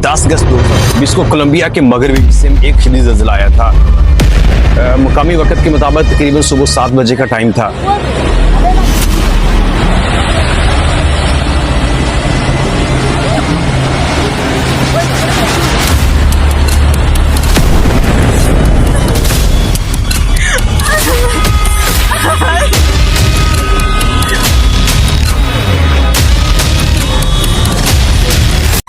10 अगस्त 2020 को कोलंबिया के मगरबी हिस्से में एक शदीद ज़लज़ला आया था। मुकामी वक्त के मुताबिक तकरीबन सुबह 7 बजे का टाइम था।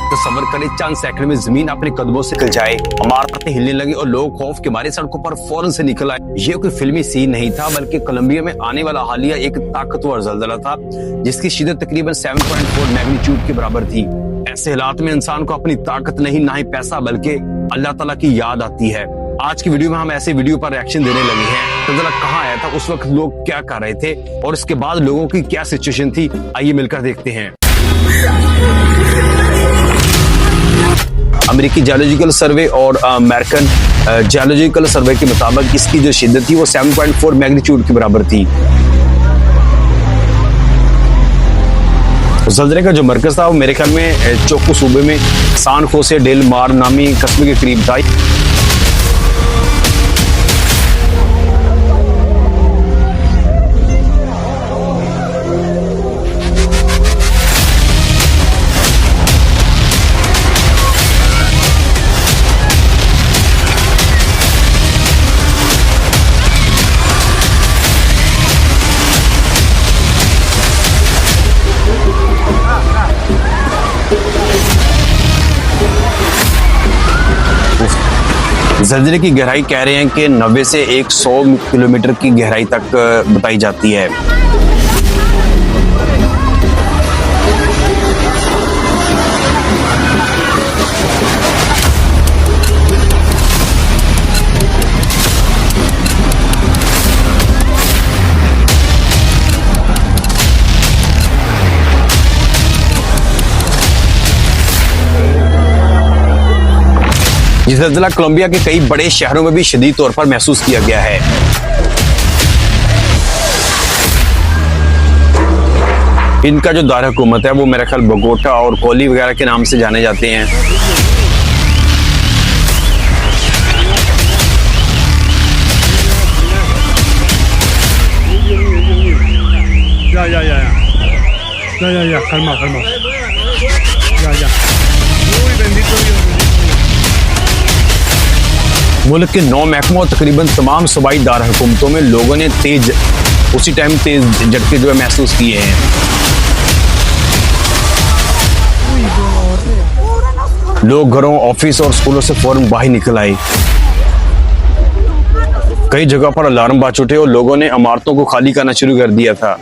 तस्वर करें चंद सेकंड में जमीन अपने कदमों से निकल जाए, इमारतें हिलने लगी और लोग खौफ के मारे सड़कों पर फौरन से निकल आए। ये कोई फिल्मी सीन नहीं था, बल्कि कोलंबिया में आने वाला हालिया एक ताकतवर ज़लज़ला था जिसकी शिद्दत तकरीबन 7.4 मैग्नीट्यूड के बराबर थी। ऐसे हालात में इंसान को अपनी ताकत नहीं, ना ही पैसा, बल्कि अल्लाह ताला की याद आती है। आज की वीडियो में हम ऐसे वीडियो पर रिएक्शन देने लगे हैं। ज़लज़ला कहाँ आया था, उस वक्त लोग क्या कर रहे थे और इसके बाद लोगों की क्या सिचुएशन थी, आइए मिलकर देखते हैं। अमेरिकी जियोलॉजिकल सर्वे और अमेरिकन जियोलॉजिकल सर्वे के मुताबिक इसकी जो शिद्दत थी वो 7.4 मैग्नीट्यूड के बराबर थी। ज़लज़ले का जो मरकज था वो मेरे ख्याल में चोको सूबे में सान खोसे डेल मार नामी कस्बे के करीब था। ज़लज़ले की गहराई कह रहे हैं कि 90 से 100 किलोमीटर की गहराई तक बताई जाती है। ये ज़लज़ला कोलंबिया के कई बड़े शहरों में भी शदीद तौर पर महसूस किया गया है। इनका जो दायरा हुकूमत है वो मेरा ख्याल बोगोटा और कोली वगैरह के नाम से जाने जाते हैं। Ya, calma. Ya. Uy, bendito Dios. मुल्क के 9 महकमों और तकरीबन तमाम सूबाई दार हुकूमतों में लोगों ने उसी टाइम तेज झटके जो है महसूस किए हैं। लोग घरों, ऑफिस और स्कूलों से फौरन बाहर निकल आए। कई जगह पर अलार्म बाज उठे और लोगों ने इमारतों को खाली करना शुरू कर दिया था।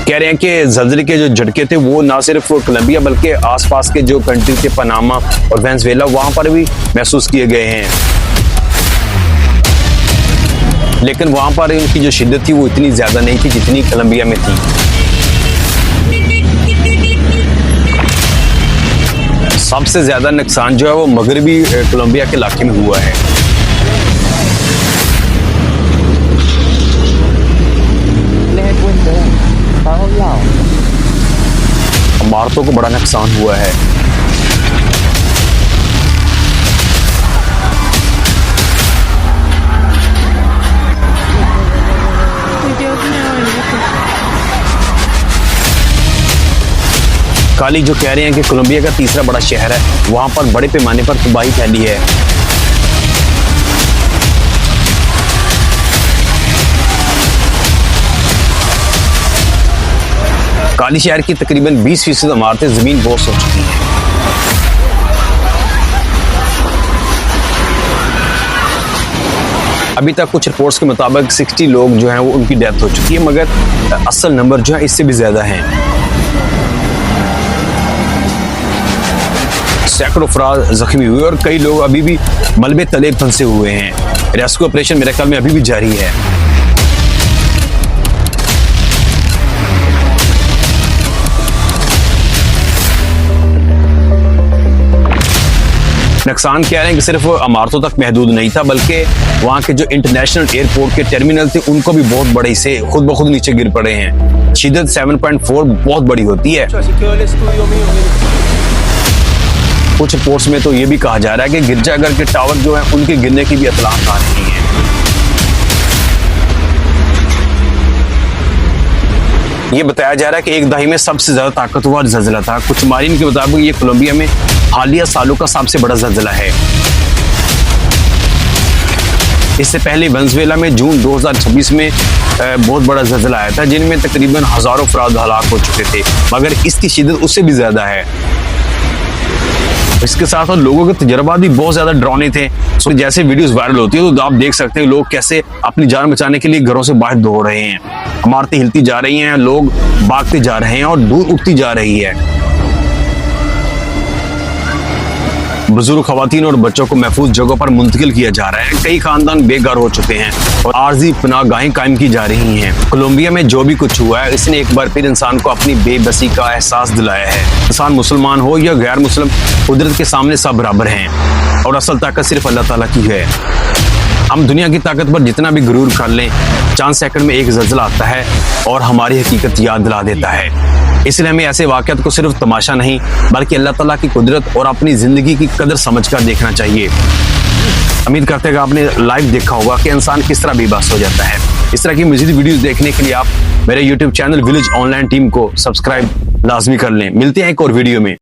कह रहे हैं कि ज़लज़ले के जो झटके थे वो ना सिर्फ कोलंबिया बल्कि आसपास के जो कंट्री थे पनामा और वेनेजुएला वहां पर भी महसूस किए गए हैं, लेकिन वहां पर इनकी जो शिद्दत थी वो इतनी ज्यादा नहीं थी जितनी कोलंबिया में थी। सबसे ज्यादा नुकसान जो है वो मगरबी कोलंबिया के इलाके में हुआ है। इमारतों को बड़ा नुकसान हुआ है। काली जो कह रहे हैं कि कोलंबिया का तीसरा बड़ा शहर है, वहां पर बड़े पैमाने पर तबाही फैली है। काली शहर की तकरीबन 20% इमारतें जमीन बोस हो चुकी हैं। अभी तक कुछ रिपोर्ट्स के मुताबिक 60 लोग जो हैं वो उनकी डेथ हो चुकी है, मगर असल नंबर जो है इससे भी ज्यादा हैं। सैकड़ों अफराद जख्मी हुए और कई लोग अभी भी मलबे तले फंसे हुए हैं। रेस्क्यू ऑपरेशन मेरे ख्याल में अभी भी जारी है। नुकसान कह रहे हैं कि सिर्फ इमारतों तक महदूद नहीं था, बल्कि वहाँ के जो इंटरनेशनल एयरपोर्ट के टर्मिनल थे उनको भी बहुत बड़े से खुद ब खुद नीचे गिर पड़े हैं। शिद्दत 7.4 बहुत बड़ी होती है। कुछ रिपोर्ट्स में तो ये भी कहा जा रहा है कि गिरजाघर के टावर जो है उनके गिरने की भी इत्तलात आ रही है। ये बताया जा रहा है कि एक दहाई में सबसे ज्यादा ताकतवर ज़लज़ला था। कुछ माहिरीन के मुताबिक ये कोलंबिया में हालिया सालों का सबसे बड़ा ज़लज़ला है। इससे पहले वेनेजुएला में जून 2026 में बहुत बड़ा ज़लज़ला आया था, जिनमें तकरीबन हजारों अफराद हलाक हो चुके थे, मगर इसकी शिद्दत उससे भी ज्यादा है। इसके साथ साथ लोगों के तजर्बात भी बहुत ज्यादा डरावने थे। सो जैसे वीडियोस वायरल होती है तो आप देख सकते हैं लोग कैसे अपनी जान बचाने के लिए घरों से बाहर दौड़ रहे हैं। इमारतें हिलती जा रही हैं, लोग भागते जा रहे हैं और दूर उठती जा रही है। बुजुर्ग खवातीन और बच्चों को महफूज जगहों पर मुंतकिल किया जा रहा है। कई खानदान बेघर हो चुके हैं और आर्जी पनाहगाहें कायम की जा रही हैं। कोलंबिया में जो भी कुछ हुआ है, इसने एक बार फिर इंसान को अपनी बेबसी का एहसास दिलाया है। इंसान मुसलमान हो या गैर मुस्लिम, कुदरत के सामने सब बराबर हैं और असल ताकत सिर्फ अल्लाह ताला की है। हम दुनिया की ताकत पर जितना भी गुरूर कर लें, चंद सेकंड में एक ज़लज़ला आता है और हमारी हकीकत याद दिला देता है। इसलिए हमें ऐसे वाक़यात को सिर्फ तमाशा नहीं बल्कि अल्लाह ताला की कुदरत और अपनी ज़िंदगी की कदर समझकर देखना चाहिए। उम्मीद करते हैं कि आपने लाइव देखा होगा कि इंसान किस तरह बेबस हो जाता है। इस तरह की मज़ीद वीडियोस देखने के लिए आप मेरे YouTube channel village online team को सब्सक्राइब लाजमी कर लें। मिलते हैं एक और वीडियो में।